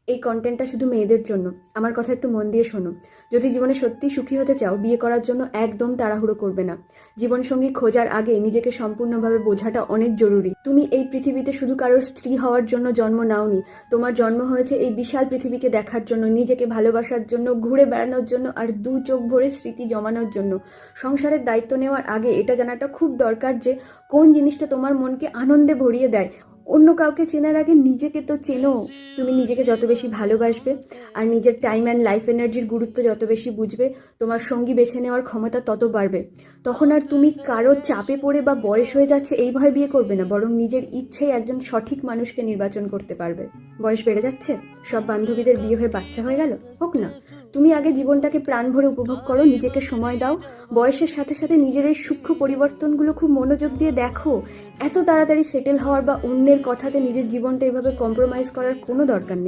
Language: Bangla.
এই কন্টেন্টটা শুধু মেয়েদের জন্য। আমার কথা একটু মন দিয়ে শোনো। যদি জীবনে সত্যি সুখী হতে চাও, বিয়ে করার জন্য একদম তাড়াহুড়ো করবে না। জীবনসঙ্গী খোঁজার আগে নিজেকে সম্পূর্ণভাবে বোঝাটা অনেক জরুরি। তুমি এই পৃথিবীতে শুধু কারোর স্ত্রী হওয়ার জন্য জন্ম নাওনি। তোমার জন্ম হয়েছে এই বিশাল পৃথিবীকে দেখার জন্য, নিজেকে ভালোবাসার জন্য, ঘুরে বেড়ানোর জন্য, আর দু চোখ ভরে স্মৃতি জমানোর জন্য। সংসারের দায়িত্ব নেওয়ার আগে এটা জানাটা খুব দরকার যে কোন জিনিসটা তোমার মনকে আনন্দে ভরিয়ে দেয়। অন্য কাউকে চেনার আগে নিজেকে তো চেনো। তুমি নিজেকে যত বেশি ভালোবাসবে আর নিজের টাইম অ্যান্ড লাইফ এনার্জির গুরুত্ব যত বেশি বুঝবে, তোমার সঙ্গী বেছে নেওয়ার ক্ষমতা তত বাড়বে। তখন আর তুমি কারোর চাপে পড়ে বা বয়স হয়ে যাচ্ছে এই ভয়ে বিয়ে করবে না, বরং নিজের ইচ্ছেই একজন সঠিক মানুষকে নির্বাচন করতে পারবে। বয়স বেড়ে যাচ্ছে, সব বান্ধবীদের বিয়ে হয়ে বাচ্চা হয়ে গেল, হোক না। তুমি আগে জীবনটাকে প্রাণ ভরে উপভোগ করো, নিজেকে সময় দাও। বয়সের সাথে সাথে নিজের এই সূক্ষ্ম পরিবর্তনগুলো খুব মনোযোগ দিয়ে দেখো। এত তাড়াতাড়ি সেটেল হওয়ার বা অন্যের কথাতে নিজের জীবনটা এভাবে কম্প্রোমাইজ করার কোনো দরকার নেই।